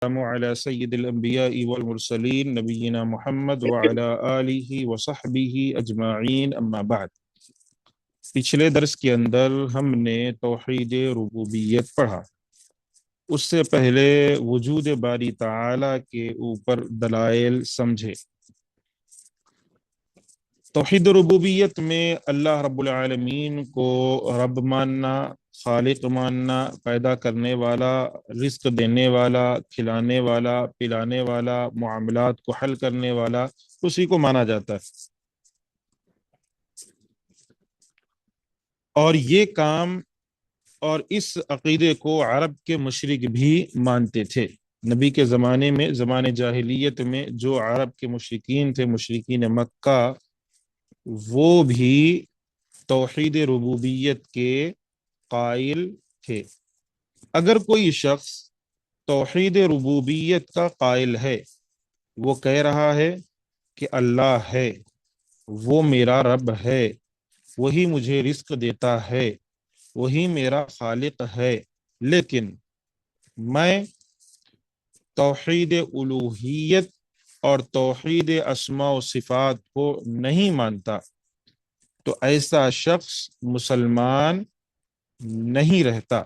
على سید الانبیاء والمرسلین نبینا محمد وعلى آلہ وصحبہ اجمعین اما بعد۔ پچھلے درس کے اندر ہم نے توحید ربوبیت پڑھا۔ اس سے پہلے وجود باری تعالی کے اوپر دلائل سمجھے۔ توحید ربوبیت میں اللہ رب العالمین کو رب ماننا، خالق ماننا، پیدا کرنے والا، رزق دینے والا، کھلانے والا، پلانے والا، معاملات کو حل کرنے والا، اسی کو مانا جاتا ہے۔ اور یہ کام اور اس عقیدے کو عرب کے مشرک بھی مانتے تھے۔ نبی کے زمانے میں، زمانے جاہلیت میں جو عرب کے مشرکین تھے، مشرکین مکہ، وہ بھی توحید ربوبیت کے قائل تھے۔ اگر کوئی شخص توحید ربوبیت کا قائل ہے، وہ کہہ رہا ہے کہ اللہ ہے، وہ میرا رب ہے، وہی مجھے رزق دیتا ہے، وہی میرا خالق ہے، لیکن میں توحید الوہیت اور توحید اسماء و صفات کو نہیں مانتا، تو ایسا شخص مسلمان نہیں رہتا،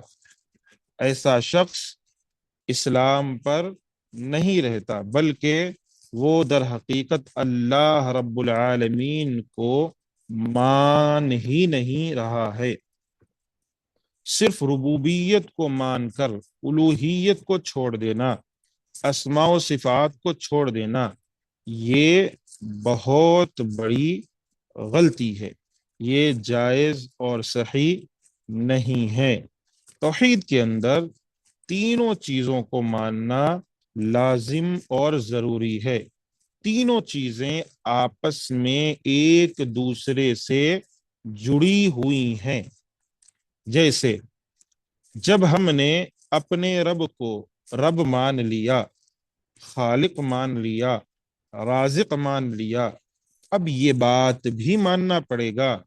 ایسا شخص اسلام پر نہیں رہتا، بلکہ وہ در حقیقت اللہ رب العالمین کو مان ہی نہیں رہا ہے۔ صرف ربوبیت کو مان کر الوہیت کو چھوڑ دینا، اسماء و صفات کو چھوڑ دینا، یہ بہت بڑی غلطی ہے، یہ جائز اور صحیح نہیں ہے۔ توحید کے اندر تینوں چیزوں کو ماننا لازم اور ضروری ہے۔ تینوں چیزیں آپس میں ایک دوسرے سے جڑی ہوئی ہیں۔ جیسے جب ہم نے اپنے رب کو رب مان لیا، خالق مان لیا، رازق مان لیا، اب یہ بات بھی ماننا پڑے گا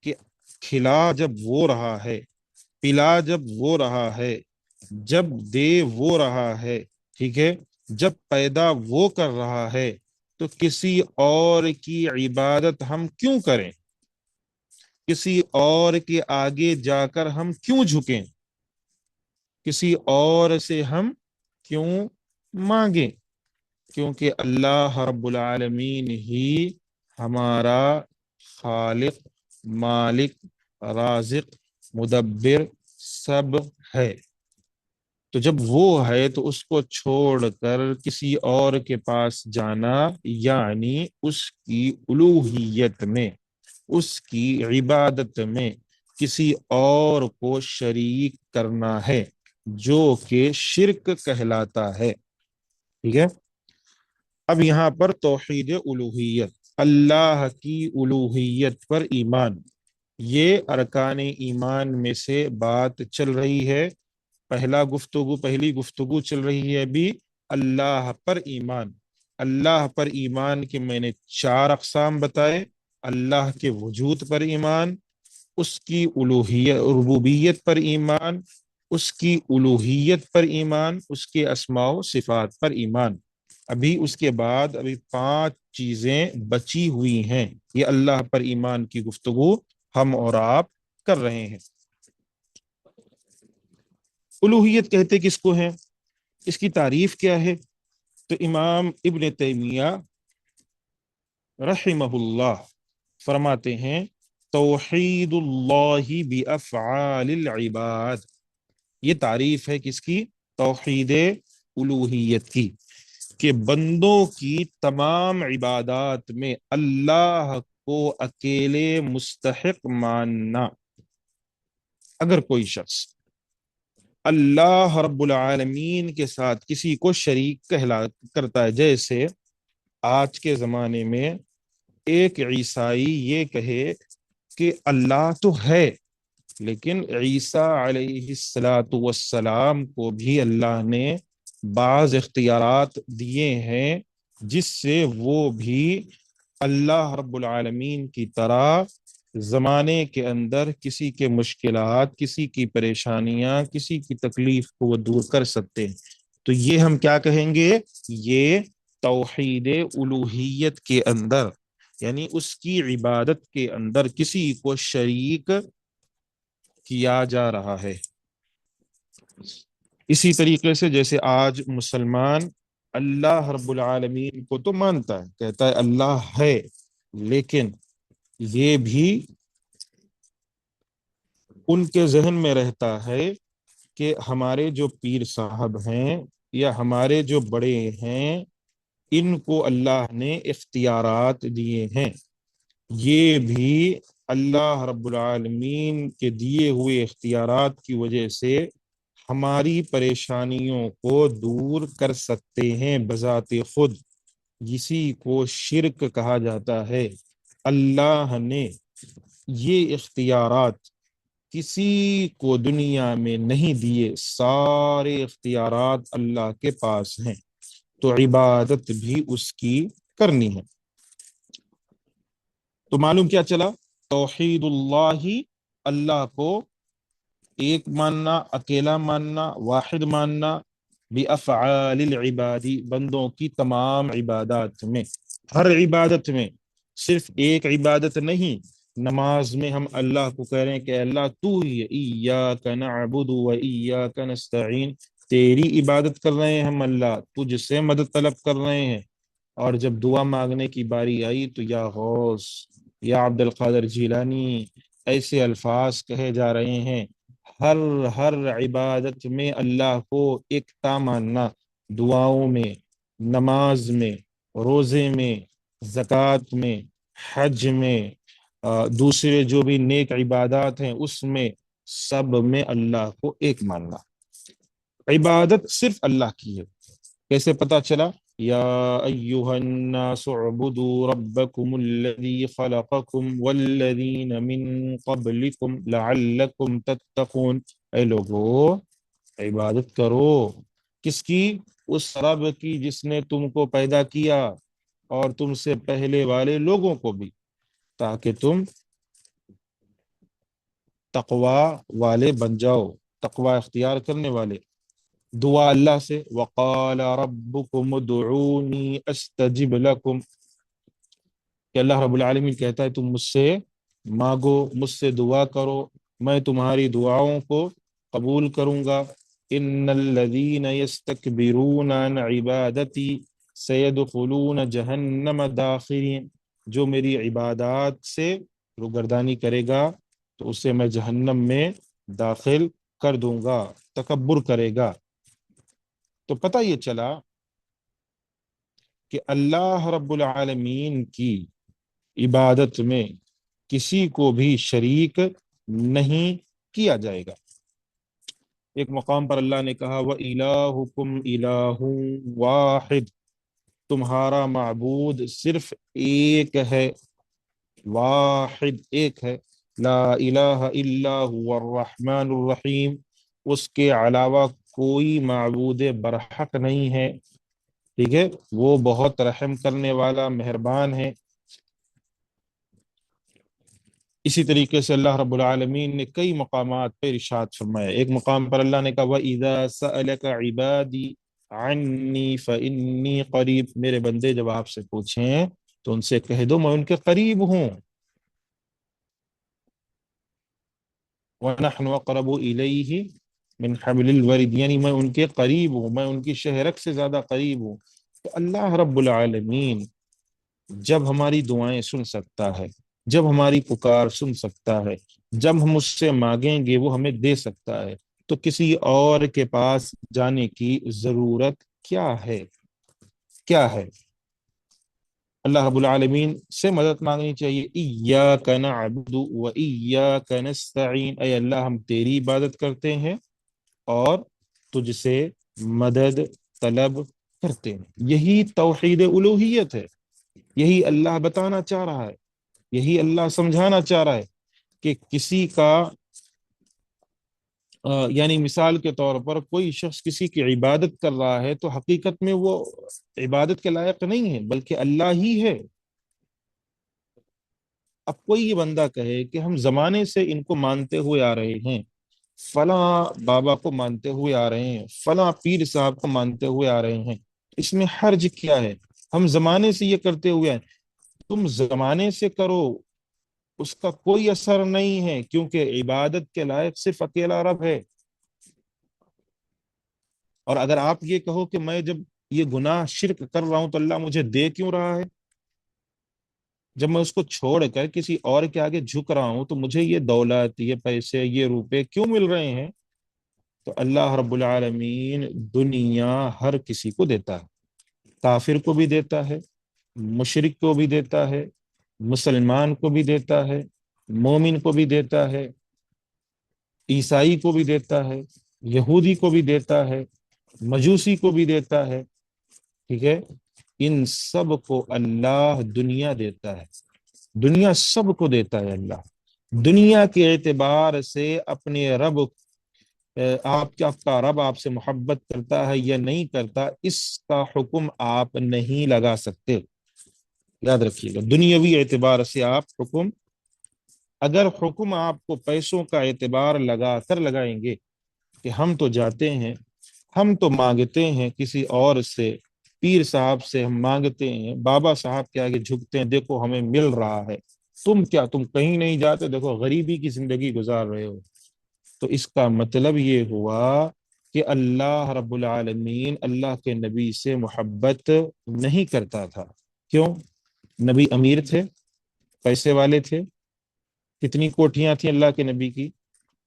کہ کھلا جب وہ رہا ہے، پلا جب وہ رہا ہے، جب دے وہ رہا ہے، ٹھیک ہے، جب پیدا وہ کر رہا ہے، تو کسی اور کی عبادت ہم کیوں کریں؟ کسی اور کے آگے جا کر ہم کیوں جھکیں؟ کسی اور سے ہم کیوں مانگیں؟ کیونکہ اللہ رب العالمین ہی ہمارا خالق، مالک، رازق، مدبر سب ہے۔ تو جب وہ ہے تو اس کو چھوڑ کر کسی اور کے پاس جانا، یعنی اس کی الوہیت میں، اس کی عبادت میں کسی اور کو شریک کرنا ہے، جو کہ شرک کہلاتا ہے۔ ٹھیک ہے، اب یہاں پر توحید الوہیت، اللہ کی الوہیت پر ایمان، یہ ارکان ایمان میں سے بات چل رہی ہے۔ پہلی گفتگو چل رہی ہے ابھی اللہ پر ایمان۔ اللہ پر ایمان کے میں نے 4 اقسام بتائے۔ اللہ کے وجود پر ایمان، اس کی الوہیت ربوبیت پر ایمان، اس کی الوہیت پر ایمان، اس کے اسماء و صفات پر ایمان۔ ابھی اس کے بعد 5 چیزیں بچی ہوئی ہیں۔ یہ اللہ پر ایمان کی گفتگو ہم اور آپ کر رہے ہیں۔ الوہیت کہتے کس کو ہیں؟ اس کی تعریف کیا ہے؟ تو امام ابن تیمیہ رحمہ اللہ فرماتے ہیں توحید اللہ بافعال العباد۔ یہ تعریف ہے کس کی؟ توحید الوہیت کی، کہ بندوں کی تمام عبادات میں اللہ کو اکیلے مستحق ماننا۔ اگر کوئی شخص اللہ رب العالمین کے ساتھ کسی کو شریک کرتا ہے، جیسے آج کے زمانے میں ایک عیسائی یہ کہے کہ اللہ تو ہے، لیکن عیسیٰ علیہ السلام کو بھی اللہ نے بعض اختیارات دیے ہیں، جس سے وہ بھی اللہ رب العالمین کی طرح زمانے کے اندر کسی کے مشکلات، کسی کی پریشانیاں، کسی کی تکلیف کو وہ دور کر سکتے ہیں۔ تو یہ ہم کیا کہیں گے؟ یہ توحید الوہیت کے اندر، یعنی اس کی عبادت کے اندر کسی کو شریک کیا جا رہا ہے۔ اسی طریقے سے جیسے آج مسلمان اللہ رب العالمین کو تو مانتا ہے، کہتا ہے اللہ ہے، لیکن یہ بھی ان کے ذہن میں رہتا ہے کہ ہمارے جو پیر صاحب ہیں یا ہمارے جو بڑے ہیں، ان کو اللہ نے اختیارات دیے ہیں، یہ بھی اللہ رب العالمین کے دیے ہوئے اختیارات کی وجہ سے ہماری پریشانیوں کو دور کر سکتے ہیں بذات خود۔ اسی کو شرک کہا جاتا ہے۔ اللہ نے یہ اختیارات کسی کو دنیا میں نہیں دیے، سارے اختیارات اللہ کے پاس ہیں، تو عبادت بھی اس کی کرنی ہے۔ تو معلوم کیا چلا؟ توحید اللہ، اللہ کو ایک ماننا، اکیلا ماننا، واحد ماننا، بافعال العبادی، بندوں کی تمام عبادات میں، ہر عبادت میں، صرف ایک عبادت نہیں۔ نماز میں ہم اللہ کو کہہ رہے ہیں کہ اللہ تو ہی ہے، ایاک نعبد و ایاک نستعین، تیری عبادت کر رہے ہیں ہم اللہ، تجھ سے مدد طلب کر رہے ہیں۔ اور جب دعا مانگنے کی باری آئی تو یا غوث، یا عبد القادر جیلانی، ایسے الفاظ کہے جا رہے ہیں۔ ہر ہر عبادت میں اللہ کو ایکتا ماننا، دعاؤں میں، نماز میں، روزے میں، زکوٰۃ میں، حج میں، دوسرے جو بھی نیک عبادات ہیں اس میں، سب میں اللہ کو ایک ماننا۔ عبادت صرف اللہ کی ہے۔ کیسے پتا چلا؟ یا ایہا الناس اعبدوا ربکم الذی خلقکم والذین من قبلکم لعلکم تتقون، اے لوگو عبادت کرو، کس کی؟ اس رب کی جس نے تم کو پیدا کیا اور تم سے پہلے والے لوگوں کو بھی، تاکہ تم تقوی والے بن جاؤ، تقوی اختیار کرنے والے۔ دعا اللہ سے، وقال ربکم ادعونی استجب لکم، کہ اللہ رب العالمین کہتا ہے تم مجھ سے مانگو، مجھ سے دعا کرو، میں تمہاری دعاؤں کو قبول کروں گا۔ ان الذین یستکبرون عن عبادتی سیدخلون جہنم داخرین، جو میری عبادات سے روگردانی کرے گا تو اسے میں جہنم میں داخل کر دوں گا، تکبر کرے گا۔ تو پتہ یہ چلا کہ اللہ رب العالمین کی عبادت میں کسی کو بھی شریک نہیں کیا جائے گا۔ ایک مقام پر اللہ نے کہا وَإِلَٰهُكُمْ إِلَٰهٌ وَاحِدٌ، تمہارا معبود صرف ایک ہے، واحد ایک ہے، لا الہ الا هو الرحمن الرحیم، اس کے علاوہ کوئی معبود برحق نہیں ہے، ٹھیک ہے، وہ بہت رحم کرنے والا، مہربان ہے۔ اسی طریقے سے اللہ رب العالمین نے کئی مقامات پر ارشاد فرمایا۔ ایک مقام پر اللہ نے کہا وَإِذَا سَأَلَكَ عِبَادِي عَنِّي فَإِنِّي قَرِيبٌ، میرے بندے جب آپ سے پوچھیں تو ان سے کہہ دو میں ان کے قریب ہوں۔ وَنَحْنُ أَقْرَبُ إِلَيْهِ مِنْ حَبْلِ الْوَرِيدِ، یعنی میں ان کے قریب ہوں، میں ان کی شہرک سے زیادہ قریب ہوں۔ تو اللہ رب العالمین جب ہماری دعائیں سن سکتا ہے، جب ہماری پکار سن سکتا ہے، جب ہم اس سے مانگیں گے وہ ہمیں دے سکتا ہے، تو کسی اور کے پاس جانے کی ضرورت کیا ہے؟ کیا ہے؟ اللہ رب العالمین سے مدد مانگنی چاہیے۔ ایاک نعبد و ایاک نستعین، اے اللہ ہم تیری عبادت کرتے ہیں اور تجھ سے مدد طلب کرتے ہیں۔ یہی توحید الوہیت ہے، یہی اللہ بتانا چاہ رہا ہے، یہی اللہ سمجھانا چاہ رہا ہے کہ کسی کا یعنی مثال کے طور پر کوئی شخص کسی کی عبادت کر رہا ہے تو حقیقت میں وہ عبادت کے لائق نہیں ہے بلکہ اللہ ہی ہے۔ اب کوئی یہ بندہ کہے کہ ہم زمانے سے ان کو مانتے ہوئے آ رہے ہیں، فلاں بابا کو مانتے ہوئے آ رہے ہیں، فلاں پیر صاحب کو مانتے ہوئے آ رہے ہیں، اس میں حرج کیا ہے؟ ہم زمانے سے یہ کرتے ہوئے ہیں، تم زمانے سے کرو، اس کا کوئی اثر نہیں ہے، کیونکہ عبادت کے لائق صرف اکیلا رب ہے۔ اور اگر آپ یہ کہو کہ میں جب یہ گناہ شرک کر رہا ہوں تو اللہ مجھے دے کیوں رہا ہے؟ جب میں اس کو چھوڑ کر کسی اور کے آگے جھک رہا ہوں تو مجھے یہ دولت، یہ پیسے، یہ روپے کیوں مل رہے ہیں؟ تو اللہ رب العالمین دنیا ہر کسی کو دیتا ہے، کافر کو بھی دیتا ہے، مشرک کو بھی دیتا ہے، مسلمان کو بھی دیتا ہے، مومن کو بھی دیتا ہے، عیسائی کو بھی دیتا ہے، یہودی کو بھی دیتا ہے، مجوسی کو بھی دیتا ہے، ٹھیک ہے؟ ان سب کو اللہ دنیا دیتا ہے، دنیا سب کو دیتا ہے اللہ۔ دنیا کے اعتبار سے اپنے رب، آپ کا رب آپ سے محبت کرتا ہے یا نہیں کرتا، اس کا حکم آپ نہیں لگا سکتے، یاد رکھیے گا۔ دنیاوی اعتبار سے آپ حکم، اگر حکم آپ کو پیسوں کا اعتبار لگا کر لگائیں گے کہ ہم تو جاتے ہیں، ہم تو مانگتے ہیں کسی اور سے، پیر صاحب سے ہم مانگتے ہیں، بابا صاحب کے آگے جھکتے ہیں، دیکھو ہمیں مل رہا ہے، تم کیا، تم کہیں نہیں جاتے، دیکھو غریبی کی زندگی گزار رہے ہو، تو اس کا مطلب یہ ہوا کہ اللہ رب العالمین اللہ کے نبی سے محبت نہیں کرتا تھا۔ کیوں؟ نبی امیر تھے، پیسے والے تھے، کتنی کوٹھیاں تھیں اللہ کے نبی کی،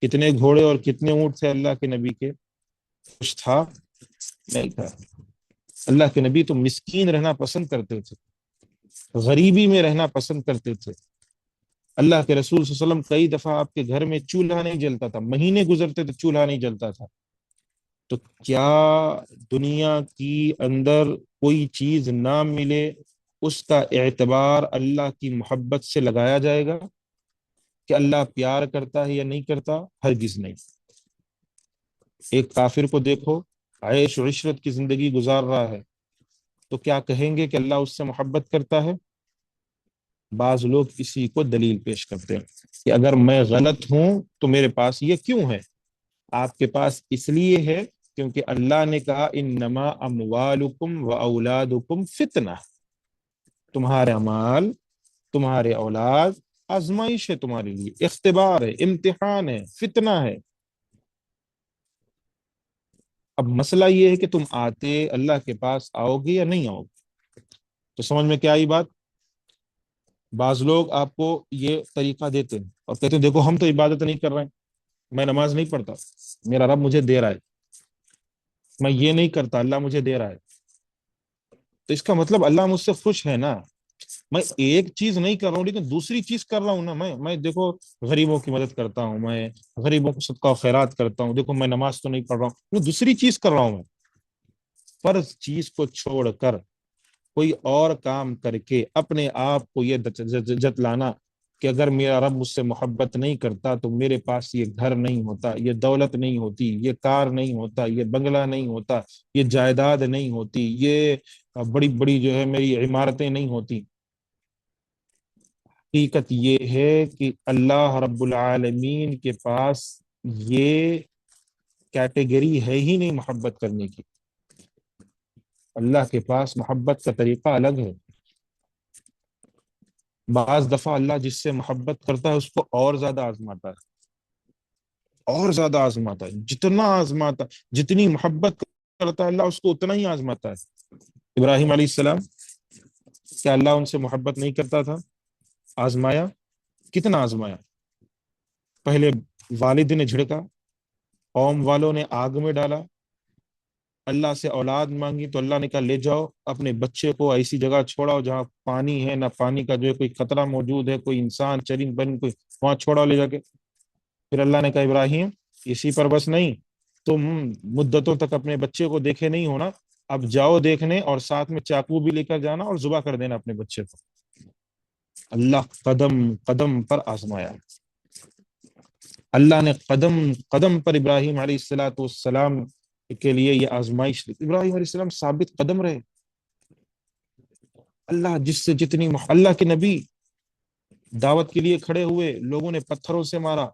کتنے گھوڑے اور کتنے اونٹ تھے اللہ کے نبی کے، کچھ تھا؟ نہیں تھا۔ اللہ کے نبی تو مسکین رہنا پسند کرتے تھے، غریبی میں رہنا پسند کرتے تھے۔ اللہ کے رسول صلی اللہ علیہ وسلم کئی دفعہ آپ کے گھر میں چولہا نہیں جلتا تھا، مہینے گزرتے تھے چولہا نہیں جلتا تھا۔ تو کیا دنیا کی اندر کوئی چیز نہ ملے اس کا اعتبار اللہ کی محبت سے لگایا جائے گا کہ اللہ پیار کرتا ہے یا نہیں کرتا؟ ہرگز نہیں۔ ایک کافر کو دیکھو، عیش و عشرت کی زندگی گزار رہا ہے، تو کیا کہیں گے کہ اللہ اس سے محبت کرتا ہے؟ بعض لوگ اسی کو دلیل پیش کرتے ہیں کہ اگر میں غلط ہوں تو میرے پاس یہ کیوں ہے؟ آپ کے پاس اس لیے ہے کیونکہ اللہ نے کہا انما اموالکم و اولادکم فتنہ، تمہارے مال، تمہارے اولاد آزمائش ہے، تمہارے لیے اختبار ہے، امتحان ہے، فتنہ ہے۔ اب مسئلہ یہ ہے کہ تم آتے اللہ کے پاس آؤ گے یا نہیں آؤ گے؟ تو سمجھ میں کیا آئی بات؟ بعض لوگ آپ کو یہ طریقہ دیتے ہیں اور کہتے ہیں دیکھو ہم تو عبادت نہیں کر رہے ہیں، میں نماز نہیں پڑھتا، میرا رب مجھے دے رہا ہے، میں یہ نہیں کرتا، اللہ مجھے دے رہا ہے، تو اس کا مطلب اللہ مجھ سے خوش ہے نا؟ میں ایک چیز نہیں کر رہا ہوں لیکن دوسری چیز کر رہا ہوں نا، میں دیکھو غریبوں کی مدد کرتا ہوں، میں غریبوں کو صدقہ و خیرات کرتا ہوں، دیکھو میں نماز تو نہیں پڑھ رہا ہوں، میں دوسری چیز کر رہا ہوں، میں فرض چیز کو چھوڑ کر کوئی اور کام کر کے اپنے آپ کو یہ جتلانا کہ اگر میرا رب مجھ سے محبت نہیں کرتا تو میرے پاس یہ گھر نہیں ہوتا، یہ دولت نہیں ہوتی، یہ کار نہیں ہوتا، یہ بنگلہ نہیں ہوتا، یہ جائیداد نہیں ہوتی، یہ بڑی بڑی جو ہے میری عمارتیں نہیں ہوتی۔ حقیقت یہ ہے کہ اللہ رب العالمین کے پاس یہ کیٹیگری ہے ہی نہیں محبت کرنے کی، اللہ کے پاس محبت کا طریقہ الگ ہے۔ بعض دفعہ اللہ جس سے محبت کرتا ہے اس کو اور زیادہ آزماتا ہے، اور زیادہ آزماتا ہے، جتنا آزماتا، جتنی محبت کرتا ہے اللہ اس کو اتنا ہی آزماتا ہے۔ ابراہیم علیہ السلام، کیا اللہ ان سے محبت نہیں کرتا تھا؟ آزمایا، کتنا آزمایا؟ پہلے والد نے جھڑکا، قوم والوں نے آگ میں ڈالا، اللہ سے اولاد مانگی تو اللہ نے کہا لے جاؤ اپنے بچے کو ایسی جگہ چھوڑاؤ جہاں پانی ہے، نہ پانی کا جو ہے کوئی خطرہ موجود ہے، کوئی انسان چرند بن کوئی، وہاں چھوڑاؤ لے جا کے۔ پھر اللہ نے کہا ابراہیم اسی پر بس نہیں، تم مدتوں تک اپنے بچے کو دیکھے نہیں ہونا، اب جاؤ دیکھنے اور ساتھ میں چاقو بھی لے کر جانا اور ذبح کر دینا اپنے بچے کو۔ اللہ قدم قدم پر آزمایا، اللہ نے قدم قدم پر ابراہیم علیہ السلام کے لیے یہ آزمائش لی، ابراہیم علیہ السلام ثابت قدم رہے۔ اللہ جس سے جتنی اللہ کے نبی دعوت کے لیے کھڑے ہوئے، لوگوں نے پتھروں سے مارا،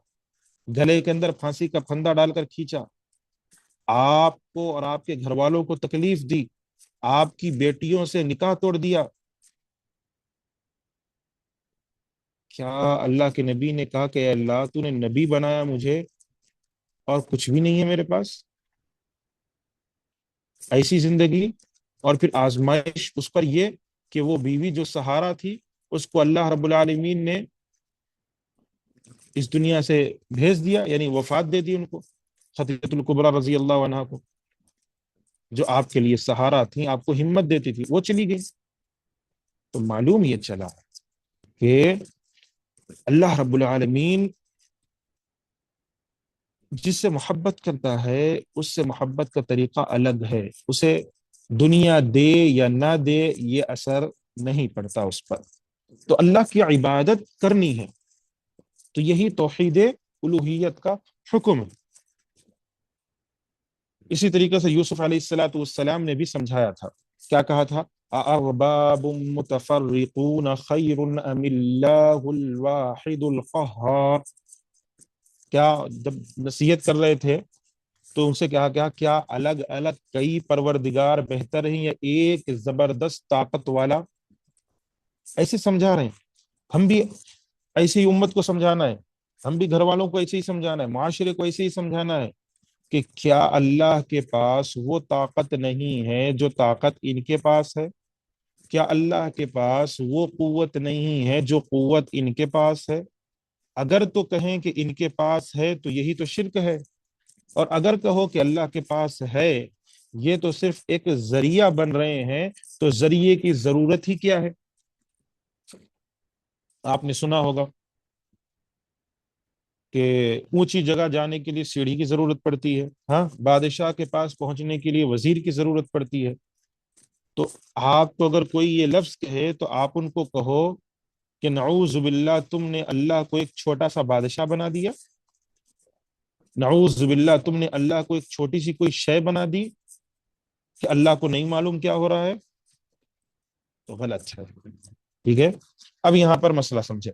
گلے کے اندر پھانسی کا پھندا ڈال کر کھینچا، آپ کو اور آپ کے گھر والوں کو تکلیف دی، آپ کی بیٹیوں سے نکاح توڑ دیا، کیا اللہ کے نبی نے کہا کہ اے اللہ تو نے نبی بنایا مجھے اور کچھ بھی نہیں ہے میرے پاس؟ ایسی زندگی، اور پھر آزمائش اس پر یہ کہ وہ بیوی جو سہارا تھی اس کو اللہ رب العالمین نے اس دنیا سے بھیج دیا، یعنی وفات دے دی ان کو، خدیجۃ الکبریٰ رضی اللہ عنہا کو، جو آپ کے لیے سہارا تھی، آپ کو ہمت دیتی تھی، وہ چلی گئی۔ تو معلوم یہ چلا کہ اللہ رب العالمین جس سے محبت کرتا ہے اس سے محبت کا طریقہ الگ ہے، اسے دنیا دے یا نہ دے یہ اثر نہیں پڑتا اس پر، تو اللہ کی عبادت کرنی ہے، تو یہی توحید الوہیت کا حکم ہے۔ اسی طریقے سے یوسف علیہ الصلاۃ والسلام نے بھی سمجھایا تھا، کیا کہا تھا؟ اَأَرْبَابٌ مُتَفَرِّقُونَ خَيْرٌ أَمِ اللَّهُ الْوَاحِدُ الْقَهَّارُ، کیا جب نصیحت کر رہے تھے تو ان سے کہا کیا الگ الگ کئی پروردگار بہتر ہیں یا ایک زبردست طاقت والا؟ ایسے سمجھا رہے ہیں، ہم بھی ایسی ہی امت کو سمجھانا ہے، ہم بھی گھر والوں کو ایسے ہی سمجھانا ہے، معاشرے کو ایسے ہی سمجھانا ہے کہ کیا اللہ کے پاس وہ طاقت نہیں ہے جو طاقت ان کے پاس ہے؟ کیا اللہ کے پاس وہ قوت نہیں ہے جو قوت ان کے پاس ہے؟ اگر تو کہیں کہ ان کے پاس ہے تو یہی تو شرک ہے، اور اگر کہو کہ اللہ کے پاس ہے، یہ تو صرف ایک ذریعہ بن رہے ہیں، تو ذریعے کی ضرورت ہی کیا ہے؟ آپ نے سنا ہوگا کہ اونچی جگہ جانے کے لیے سیڑھی کی ضرورت پڑتی ہے، ہاں، بادشاہ کے پاس پہنچنے کے لیے وزیر کی ضرورت پڑتی ہے، تو آپ کو اگر کوئی یہ لفظ کہے تو آپ ان کو کہو کہ نعوذ باللہ تم نے اللہ کو ایک چھوٹا سا بادشاہ بنا دیا، نعوذ باللہ تم نے اللہ کو ایک چھوٹی سی کوئی شے بنا دی کہ اللہ کو نہیں معلوم کیا ہو رہا ہے، تو غلط ہے، ٹھیک ہے؟ اب یہاں پر مسئلہ سمجھے،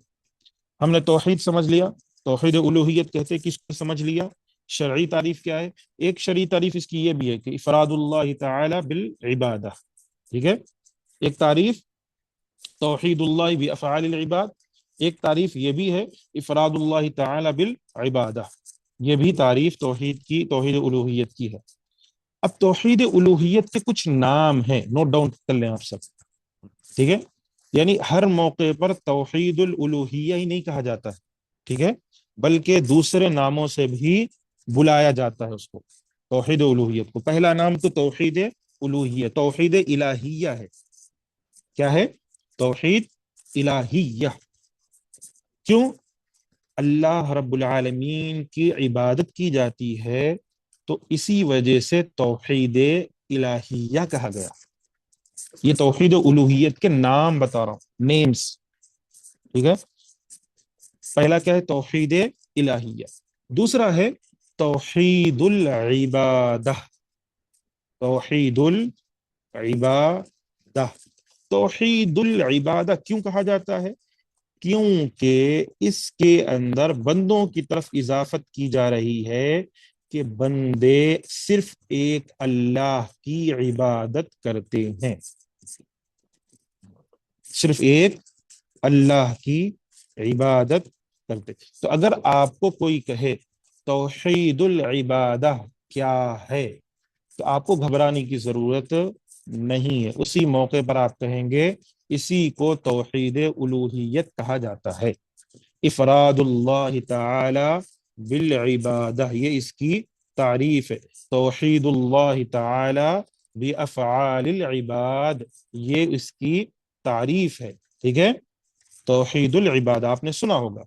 ہم نے توحید سمجھ لیا، توحید الوہیت کہتے کس کو سمجھ لیا، شرعی تعریف کیا ہے؟ ایک شرعی تعریف اس کی یہ بھی ہے کہ افراد اللہ تعالی بالعبادہ، ٹھیک ہے؟ ایک تعریف توحید اللہ بافعال العباد، ایک تعریف یہ بھی ہے افراد اللہ تعالی بالعبادہ، یہ بھی تعریف توحید کی، توحید الوہیت کی ہے۔ اب توحید الوہیت کے کچھ نام ہیں، نوٹ ڈاؤن کر لیں آپ سب، ٹھیک ہے؟ یعنی ہر موقع پر توحید الالوہیہ ہی نہیں کہا جاتا ہے، ٹھیک ہے، بلکہ دوسرے ناموں سے بھی بلایا جاتا ہے اس کو، توحید الوہیت کو۔ پہلا نام تو توحید الوہیہ، توحید الہیہ ہے، کیا ہے؟ توحید الہیہ، کیوں؟ اللہ رب العالمین کی عبادت کی جاتی ہے تو اسی وجہ سے توحید الہیہ کہا گیا۔ یہ توحید الوہیت کے نام بتا رہا ہوں، نیمز، ٹھیک ہے؟ پہلا کیا ہے؟ توحید الہیہ۔ دوسرا ہے توحید العبادہ، توحید العبادہ، توحید العبادہ کیوں کہا جاتا ہے؟ کیونکہ اس کے اندر بندوں کی طرف اضافت کی جا رہی ہے کہ بندے صرف ایک اللہ کی عبادت کرتے ہیں، صرف ایک اللہ کی عبادت کرتے۔ تو اگر آپ کو کوئی کہے توحید العبادہ کیا ہے تو آپ کو گھبرانے کی ضرورت نہیں ہے، اسی موقع پر آپ کہیں گے اسی کو توحید الوہیت کہا جاتا ہے، افراد اللہ تعالی بالعبادہ، یہ اس کی تعریف ہے، توحید اللہ تعالی بافعال العباد، یہ اس کی تعریف ہے، ٹھیک ہے؟ توحید العبادہ آپ نے سنا ہوگا،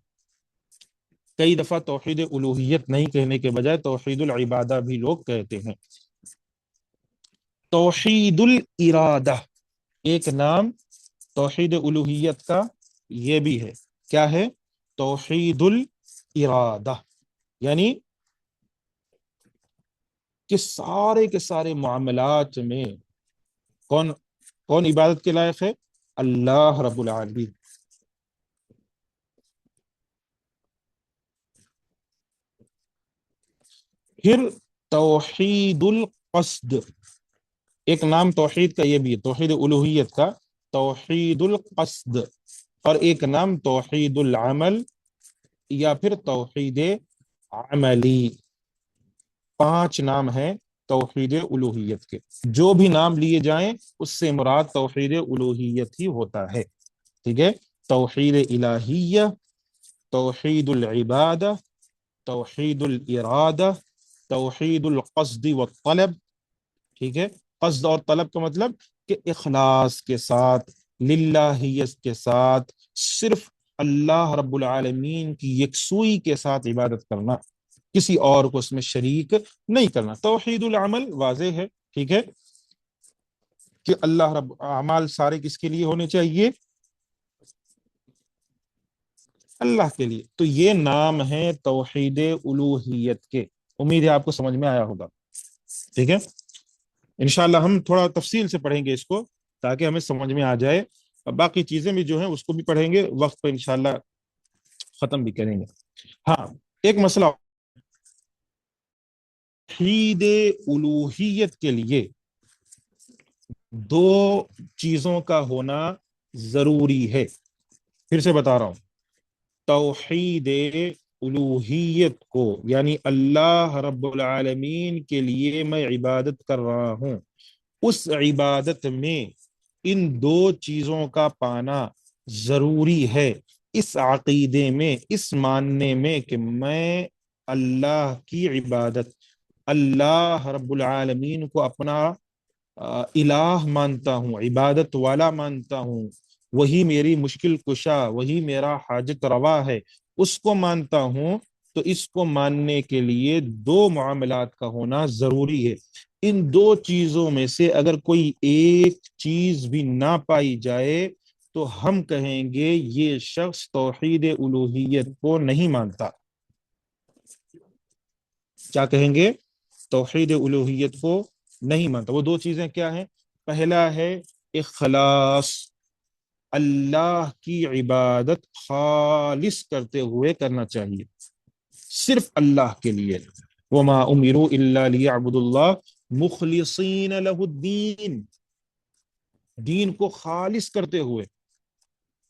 کئی دفعہ توحید الوہیت نہیں کہنے کے بجائے توحید العبادہ بھی لوگ کہتے ہیں۔ توحید الارادہ، ایک نام توحید الوہیت کا یہ بھی ہے، کیا ہے؟ توحید الارادہ، یعنی کہ سارے کے سارے معاملات میں کون کون عبادت کے لائق ہے؟ اللہ رب العالمین۔ پھر توحید القصد، ایک نام توحید کا یہ بھی ہے، توحید الوہیت کا توحید القصد، اور ایک نام توحید العمل یا پھر توحید عملی، 5 نام ہیں توحید الوہیت کے۔ جو بھی نام لیے جائیں اس سے مراد توحید الوہیت ہی ہوتا ہے، ٹھیک ہے؟ توحید الہیہ، توحید العبادہ، توحید الارادہ، توحید القصد والطلب، ٹھیک ہے؟ قصد اور طلب کا مطلب کہ اخلاص کے ساتھ، للہیت کے ساتھ، صرف اللہ رب العالمین کی یکسوئی کے ساتھ عبادت کرنا، کسی اور کو اس میں شریک نہیں کرنا۔ توحید العمل واضح ہے، ٹھیک ہے، کہ اللہ رب اعمال سارے کس کے لیے ہونے چاہیے؟ اللہ کے لیے۔ تو یہ نام ہے توحید الوہیت کے۔ امید ہے آپ کو سمجھ میں آیا ہوگا، ٹھیک ہے؟ انشاءاللہ ہم تھوڑا تفصیل سے پڑھیں گے اس کو تاکہ ہمیں سمجھ میں آ جائے، اور باقی چیزیں بھی جو ہیں اس کو بھی پڑھیں گے، وقت پہ انشاءاللہ ختم بھی کریں گے۔ ہاں، ایک مسئلہ، توحید الوہیت کے لیے 2 چیزوں کا ہونا ضروری ہے۔ پھر سے بتا رہا ہوں، توحید الوہیت کو یعنی اللہ رب العالمین کے لیے میں عبادت کر رہا ہوں، اس عبادت میں ان 2 چیزوں کا پانا ضروری ہے، اس عقیدے میں، اس ماننے میں کہ میں اللہ کی عبادت، اللہ رب العالمین کو اپنا الہ مانتا ہوں، عبادت والا مانتا ہوں، وہی میری مشکل کشا، وہی میرا حاجت روا ہے، اس کو مانتا ہوں۔ تو اس کو ماننے کے لیے 2 معاملات کا ہونا ضروری ہے۔ ان 2 چیزوں میں سے اگر کوئی ایک چیز بھی نہ پائی جائے تو ہم کہیں گے یہ شخص توحید الوہیت کو نہیں مانتا۔ کیا کہیں گے؟ توحید الوہیت کو نہیں مانتا۔ وہ 2 چیزیں کیا ہیں؟ پہلا ہے اخلاص، اللہ کی عبادت خالص کرتے ہوئے کرنا چاہیے، صرف اللہ کے لیے۔ وما امروا الا ليعبدوا الله مخلصین له الدین، دین کو خالص کرتے ہوئے،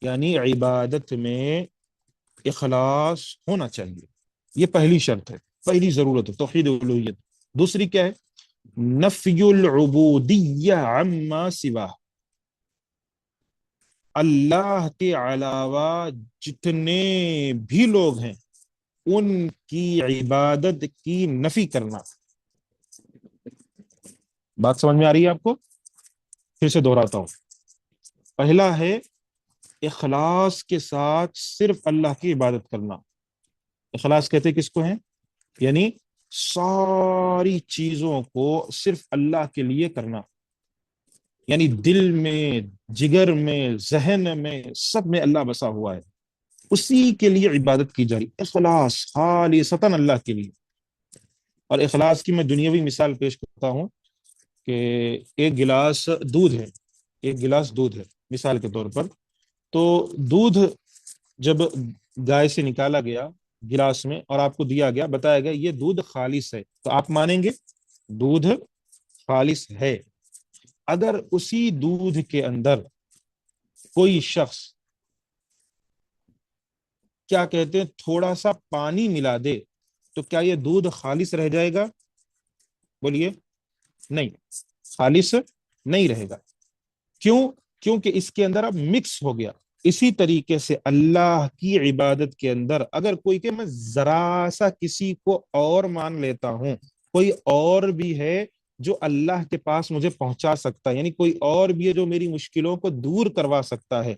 یعنی عبادت میں اخلاص ہونا چاہیے، یہ پہلی شرط ہے، پہلی ضرورت ہے توحید الوہیت۔ دوسری کیا ہے؟ نفی العبودیہ عما سوا، اللہ کے علاوہ جتنے بھی لوگ ہیں ان کی عبادت کی نفی کرنا۔ بات سمجھ میں آ رہی ہے آپ کو؟ پھر سے دہراتا ہوں، پہلا ہے اخلاص کے ساتھ صرف اللہ کی عبادت کرنا۔ اخلاص کہتے کس کو ہیں؟ یعنی ساری چیزوں کو صرف اللہ کے لیے کرنا، یعنی دل میں، جگر میں، ذہن میں، سب میں اللہ بسا ہوا ہے، اسی کے لیے عبادت کی جا رہی، اخلاص خالصتاً اللہ کے لیے۔ اور اخلاص کی میں دنیاوی مثال پیش کرتا ہوں کہ ایک گلاس دودھ ہے، ایک گلاس دودھ ہے مثال کے طور پر، تو دودھ جب گائے سے نکالا گیا گلاس میں اور آپ کو دیا گیا، بتایا گیا یہ دودھ خالص ہے، تو آپ مانیں گے دودھ خالص ہے۔ اگر اسی دودھ کے اندر کوئی شخص کیا کہتے ہیں تھوڑا سا پانی ملا دے تو کیا یہ دودھ خالص رہ جائے گا؟ بولیے، نہیں، خالص نہیں رہے گا۔ کیوں؟ کیونکہ اس کے اندر اب مکس ہو گیا۔ اسی طریقے سے اللہ کی عبادت کے اندر اگر کوئی کہ میں ذرا سا کسی کو اور مان لیتا ہوں، کوئی اور بھی ہے جو اللہ کے پاس مجھے پہنچا سکتا ہے، یعنی کوئی اور بھی ہے جو میری مشکلوں کو دور کروا سکتا ہے،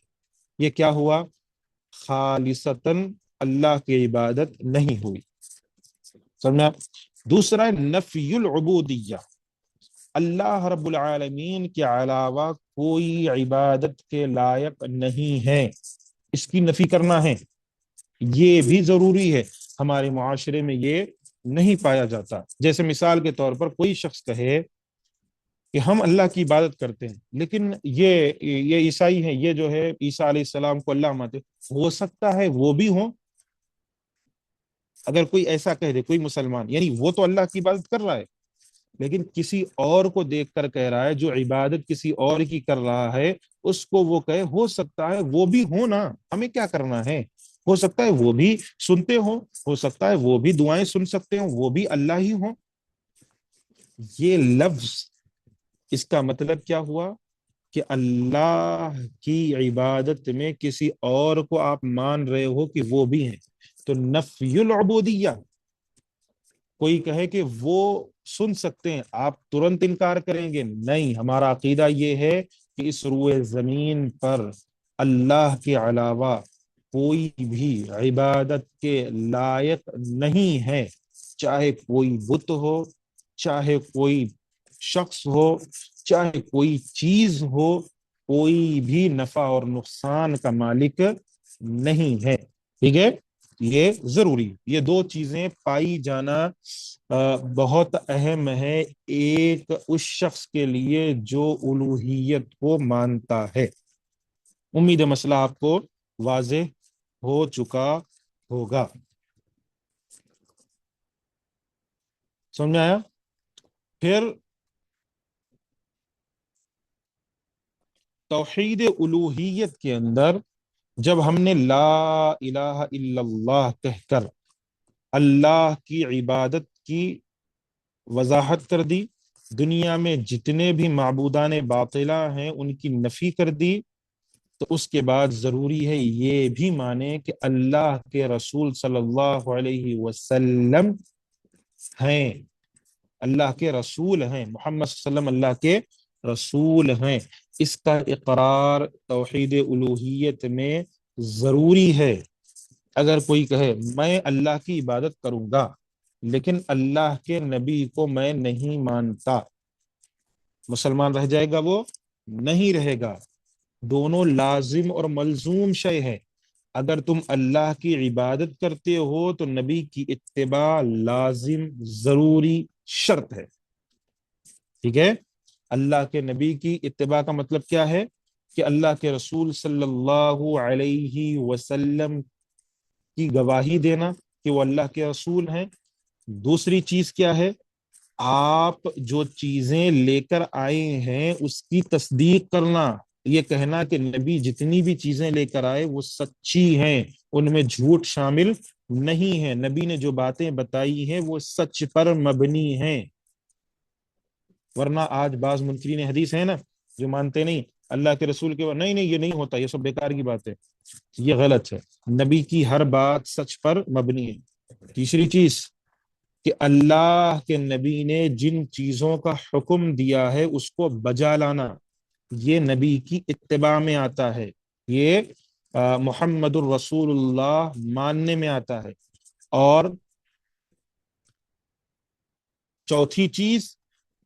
یہ کیا ہوا؟ خالصتاً اللہ کی عبادت نہیں ہوئی۔ سمجھا؟ دوسرا نفی العبودیہ، اللہ رب العالمین کے علاوہ کوئی عبادت کے لائق نہیں ہے، اس کی نفی کرنا ہے، یہ بھی ضروری ہے۔ ہمارے معاشرے میں یہ نہیں پایا جاتا۔ جیسے مثال کے طور پر کوئی شخص کہے کہ ہم اللہ کی عبادت کرتے ہیں لیکن یہ عیسائی ہیں، یہ جو ہے عیسیٰ علیہ السلام کو اللہ مانتے، ہو سکتا ہے وہ بھی ہوں، اگر کوئی ایسا کہہ دے، کوئی مسلمان، یعنی وہ تو اللہ کی عبادت کر رہا ہے لیکن کسی اور کو دیکھ کر کہہ رہا ہے، جو عبادت کسی اور کی کر رہا ہے اس کو وہ کہے، ہو سکتا ہے وہ بھی ہو نا، ہمیں کیا کرنا ہے، ہو سکتا ہے وہ بھی سنتے ہو سکتا ہے وہ بھی دعائیں سن سکتے ہوں، وہ بھی اللہ ہی ہوں. یہ لفظ، اس کا مطلب کیا ہوا کہ اللہ کی عبادت میں کسی اور کو آپ مان رہے ہو کہ وہ بھی ہیں. تو نفی العبودیہ، کوئی کہے کہ وہ سن سکتے ہیں، آپ ترنت انکار کریں گے؟ نہیں، ہمارا عقیدہ یہ ہے کہ اس روئے زمین پر اللہ کے علاوہ کوئی بھی عبادت کے لائق نہیں ہے، چاہے کوئی بت ہو، چاہے کوئی شخص ہو، چاہے کوئی چیز ہو، کوئی بھی نفع اور نقصان کا مالک نہیں ہے. ٹھیک ہے، یہ ضروری، یہ دو چیزیں پائی جانا بہت اہم ہے ایک اس شخص کے لیے جو الوہیت کو مانتا ہے. امید ہے مسئلہ آپ کو واضح ہو چکا ہوگا. سمجھ میں آیا؟ پھر توحید الوہیت کے اندر جب ہم نے لا الہ الا اللہ کہہ کر اللہ کی عبادت کی وضاحت کر دی، دنیا میں جتنے بھی معبودان باطلہ ہیں ان کی نفی کر دی، تو اس کے بعد ضروری ہے یہ بھی مانے کہ اللہ کے رسول صلی اللہ علیہ وسلم ہیں، اللہ کے رسول ہیں، محمد صلی اللہ علیہ وسلم اللہ کے رسول ہیں. اس کا اقرار توحید الوہیت میں ضروری ہے. اگر کوئی کہے میں اللہ کی عبادت کروں گا لیکن اللہ کے نبی کو میں نہیں مانتا، مسلمان رہ جائے گا؟ وہ نہیں رہے گا. دونوں لازم اور ملزوم شے ہے. اگر تم اللہ کی عبادت کرتے ہو تو نبی کی اتباع لازم، ضروری، شرط ہے. ٹھیک ہے، اللہ کے نبی کی اتباع کا مطلب کیا ہے کہ اللہ کے رسول صلی اللہ علیہ وسلم کی گواہی دینا کہ وہ اللہ کے رسول ہیں. دوسری چیز کیا ہے؟ آپ جو چیزیں لے کر آئے ہیں اس کی تصدیق کرنا، یہ کہنا کہ نبی جتنی بھی چیزیں لے کر آئے وہ سچی ہیں، ان میں جھوٹ شامل نہیں ہے، نبی نے جو باتیں بتائی ہیں وہ سچ پر مبنی ہیں. ورنہ آج بعض منکرین حدیث ہیں نا جو مانتے نہیں اللہ کے رسول کے، نہیں نہیں یہ نہیں ہوتا، یہ سب بیکار کی بات ہے، یہ غلط ہے. نبی کی ہر بات سچ پر مبنی ہے. تیسری چیز کہ اللہ کے نبی نے جن چیزوں کا حکم دیا ہے اس کو بجا لانا، یہ نبی کی اتباع میں آتا ہے، یہ محمد الرسول اللہ ماننے میں آتا ہے. اور چوتھی چیز،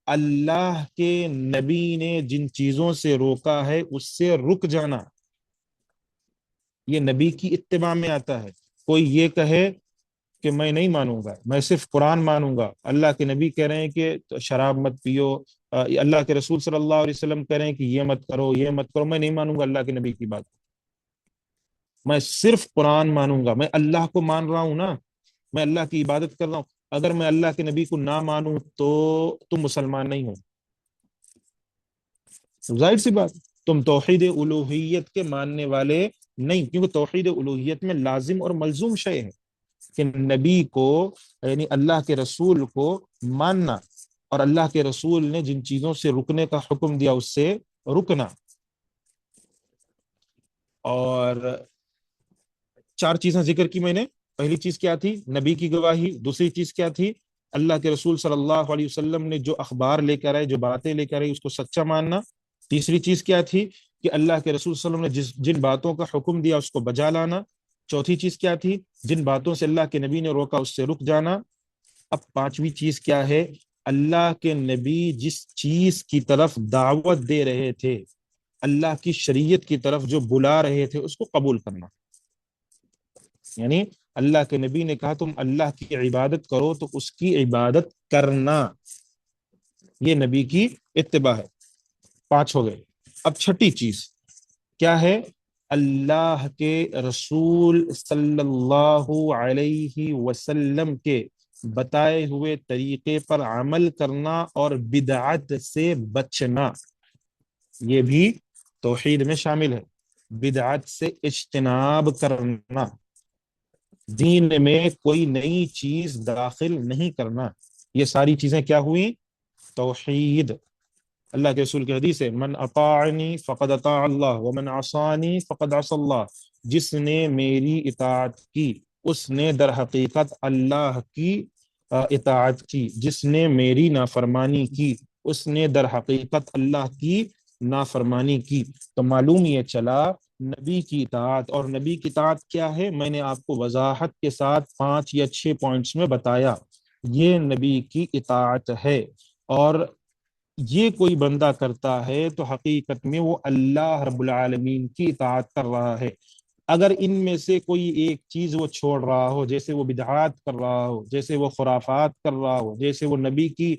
اللہ کے نبی نے جن چیزوں سے روکا ہے اس سے رک جانا، یہ نبی کی اتباع میں آتا ہے. کوئی یہ کہے کہ میں نہیں مانوں گا، میں صرف قرآن مانوں گا، اللہ کے نبی کہہ رہے ہیں کہ شراب مت پیو، اللہ کے رسول صلی اللہ علیہ وسلم کہہ رہے ہیں کہ یہ مت کرو یہ مت کرو، میں نہیں مانوں گا اللہ کے نبی کی بات، میں صرف قرآن مانوں گا، میں اللہ کو مان رہا ہوں نا، میں اللہ کی عبادت کر رہا ہوں. اگر میں اللہ کے نبی کو نہ مانوں تو تم مسلمان نہیں ہو، ظاہر سی بات، تم توحید الوہیت کے ماننے والے نہیں، کیونکہ توحید الوہیت میں لازم اور ملزوم شے ہے کہ نبی کو، یعنی اللہ کے رسول کو ماننا، اور اللہ کے رسول نے جن چیزوں سے رکنے کا حکم دیا اس سے رکنا. اور چار چیزیں ذکر کی میں نے. پہلی چیز کیا تھی؟ نبی کی گواہی. دوسری چیز کیا تھی؟ اللہ کے رسول صلی اللہ علیہ وسلم نے جو اخبار لے کر آئے، جو باتیں لے کر آئے اس کو سچا ماننا. تیسری چیز کیا تھی؟ کہ اللہ کے رسول صلی اللہ علیہ وسلم نے جن باتوں کا حکم دیا اس کو بجا لانا. چوتھی چیز کیا تھی؟ جن باتوں سے اللہ کے نبی نے روکا اس سے رک جانا. اب پانچویں چیز کیا ہے؟ اللہ کے نبی جس چیز کی طرف دعوت دے رہے تھے، اللہ کی شریعت کی طرف جو بلا رہے تھے اس کو قبول کرنا. یعنی اللہ کے نبی نے کہا تم اللہ کی عبادت کرو تو اس کی عبادت کرنا، یہ نبی کی اتباع ہے. 5 ہو گئے. اب چھٹی چیز کیا ہے؟ اللہ کے رسول صلی اللہ علیہ وسلم کے بتائے ہوئے طریقے پر عمل کرنا اور بدعت سے بچنا، یہ بھی توحید میں شامل ہے۔ بدعت سے اجتناب کرنا، دین میں کوئی نئی چیز داخل نہیں کرنا، یہ ساری چیزیں کیا ہوئی؟ توحید۔ اللہ کے رسول کی حدیث ہے، من اطاعنی فقد اطاع اللہ ومن عصانی فقد عصى اللہ، جس نے میری اطاعت کی اس نے در حقیقت اللہ کی اطاعت کی، جس نے میری نافرمانی کی اس نے در حقیقت اللہ کی نافرمانی کی۔ تو معلوم یہ چلا نبی کی اطاعت، اور نبی کی اطاعت کیا ہے؟ میں نے آپ کو وضاحت کے ساتھ 5 یا 6 پوائنٹس میں بتایا، یہ نبی کی اطاعت ہے، اور یہ کوئی بندہ کرتا ہے تو حقیقت میں وہ اللہ رب العالمین کی اطاعت کر رہا ہے۔ اگر ان میں سے کوئی ایک چیز وہ چھوڑ رہا ہو، جیسے وہ بدعات کر رہا ہو، جیسے وہ خرافات کر رہا ہو، جیسے وہ نبی کی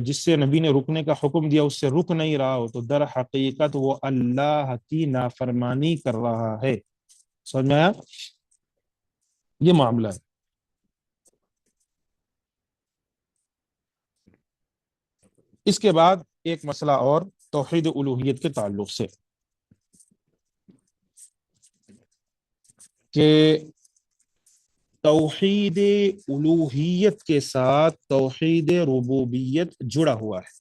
جس سے نبی نے رکنے کا حکم دیا اس سے رک نہیں رہا ہو، تو در حقیقت وہ اللہ کی نافرمانی کر رہا ہے۔ سمجھ میں آیا؟ یہ معاملہ ہے۔ اس کے بعد ایک مسئلہ اور توحید الوہیت کے تعلق سے، کہ توحید الوہیت کے ساتھ توحید ربوبیت جڑا ہوا ہے،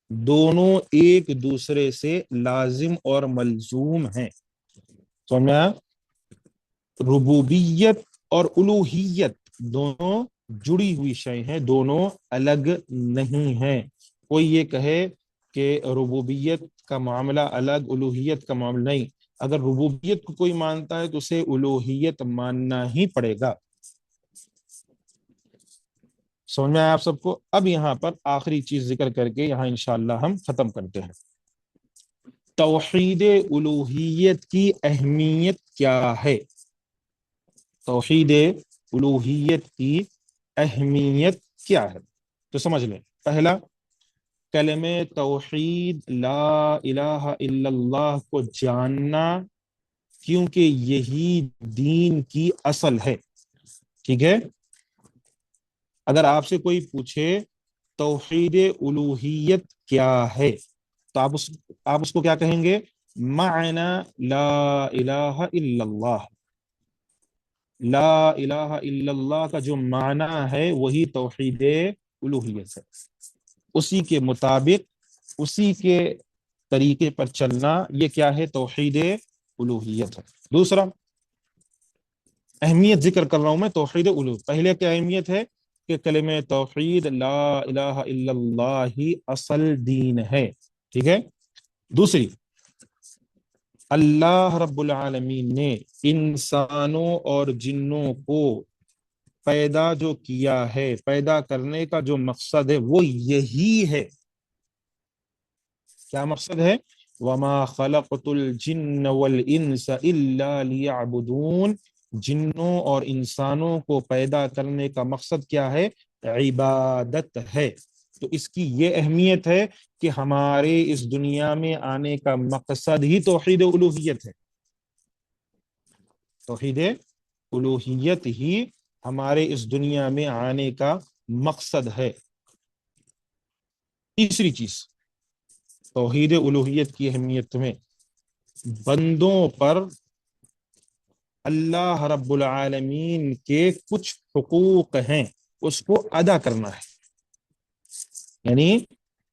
دونوں ایک دوسرے سے لازم اور ملزوم ہیں۔ سمجھا؟ ربوبیت اور الوہیت دونوں جڑی ہوئی شے ہیں، دونوں الگ نہیں ہیں۔ کوئی یہ کہے کہ ربوبیت کا معاملہ الگ، الوہیت کا معاملہ نہیں، اگر ربوبیت کو کوئی مانتا ہے تو اسے الوہیت ماننا ہی پڑے گا۔ سمجھ میں آیا آپ سب کو؟ اب یہاں پر آخری چیز ذکر کر کے یہاں انشاءاللہ ہم ختم کرتے ہیں۔ توحید الوہیت کی اہمیت کیا ہے؟ توحید الوہیت کی اہمیت کیا ہے تو سمجھ لیں۔ پہلا، کلمہ توحید لا الہ الا اللہ کو جاننا، کیونکہ یہی دین کی اصل ہے۔ ٹھیک ہے؟ اگر آپ سے کوئی پوچھے توحید الوہیت کیا ہے تو آپ اس کو کیا کہیں گے؟ معنی لا الہ الا اللہ۔ لا الہ الا اللہ کا جو معنی ہے وہی توحید الوہیت ہے، اسی کے مطابق اسی کے طریقے پر چلنا، یہ کیا ہے؟ توحید الوہیت ہے۔ دوسرا، اہمیت ذکر کر رہا ہوں میں توحید الوہیت۔ پہلے کیا اہمیت ہے؟ کہ کلمہ توحید لا الہ الا اللہ ہی اصل دین ہے۔ ٹھیک ہے؟ دوسری، اللہ رب العالمین نے انسانوں اور جنوں کو پیدا جو کیا ہے، پیدا کرنے کا جو مقصد ہے وہ یہی ہے۔ کیا مقصد ہے؟ وَمَا خَلَقْتُ الْجِنَّ وَالْإِنسَ إِلَّا لِيَعْبُدُونَ، جنوں اور انسانوں کو پیدا کرنے کا مقصد کیا ہے؟ عبادت ہے۔ تو اس کی یہ اہمیت ہے کہ ہمارے اس دنیا میں آنے کا مقصد ہی توحید الوہیت ہے۔ توحید الوہیت ہی ہمارے اس دنیا میں آنے کا مقصد ہے۔ تیسری چیز توحید الوہیت کی اہمیت میں، بندوں پر اللہ رب العالمین کے کچھ حقوق ہیں، اس کو ادا کرنا ہے۔ یعنی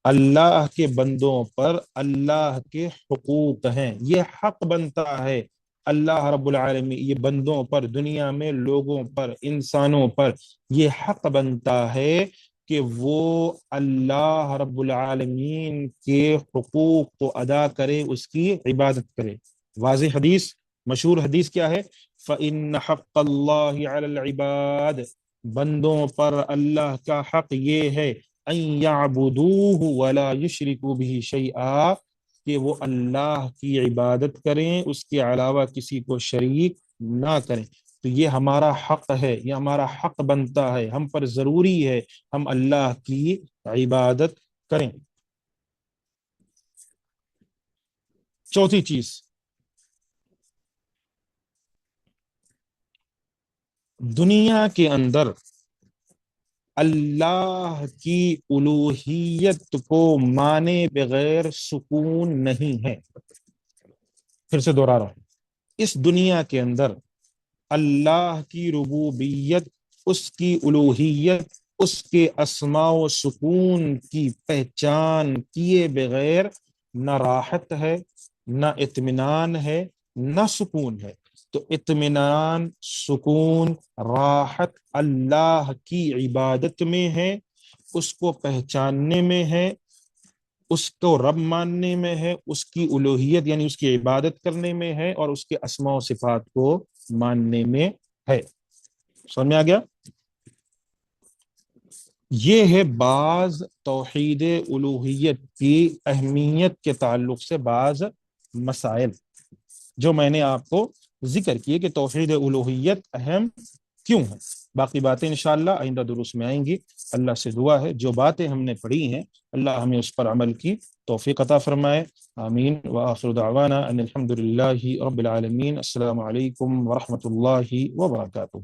اللہ کے بندوں پر اللہ کے حقوق ہیں، یہ حق بنتا ہے اللہ رب العالمین یہ بندوں پر، دنیا میں لوگوں پر، انسانوں پر یہ حق بنتا ہے کہ وہ اللہ رب العالمین کے حقوق کو ادا کرے، اس کی عبادت کرے۔ واضح حدیث، مشہور حدیث کیا ہے؟ فَإِنَّ حَقَّ اللَّهِ عَلَى الْعِبَادِ، بندوں پر اللہ کا حق یہ ہے ان يعبدوه ولا يشركوا به شيئا، کہ وہ اللہ کی عبادت کریں، اس کے علاوہ کسی کو شریک نہ کریں۔ تو یہ ہمارا حق ہے، یہ ہمارا حق بنتا ہے، ہم پر ضروری ہے ہم اللہ کی عبادت کریں۔ چوتھی چیز، دنیا کے اندر اللہ کی الوہیت کو مانے بغیر سکون نہیں ہے۔ پھر سے دوہرا رہا ہوں، اس دنیا کے اندر اللہ کی ربوبیت، اس کی الوہیت، اس کے اسماء و سکون کی پہچان کیے بغیر نہ راحت ہے، نہ اطمینان ہے، نہ سکون ہے۔ تو اطمینان، سکون، راحت اللہ کی عبادت میں ہے، اس کو پہچاننے میں ہے، اس کو رب ماننے میں ہے، اس کی الوہیت یعنی اس کی عبادت کرنے میں ہے، اور اس کے اسماء و صفات کو ماننے میں ہے۔ سمجھ میں آ گیا؟ یہ ہے بعض توحید الوہیت کی اہمیت کے تعلق سے بعض مسائل جو میں نے آپ کو ذکر کیے کہ توحید الوہیت اہم کیوں ہے۔ باقی باتیں انشاءاللہ آئندہ دروس میں آئیں گی۔ اللہ سے دعا ہے جو باتیں ہم نے پڑھی ہیں اللہ ہمیں اس پر عمل کی توفیق عطا فرمائے۔ آمین وآخر دعوانا ان الحمد للہ رب العالمین۔ السلام علیکم ورحمۃ اللہ وبرکاتہ۔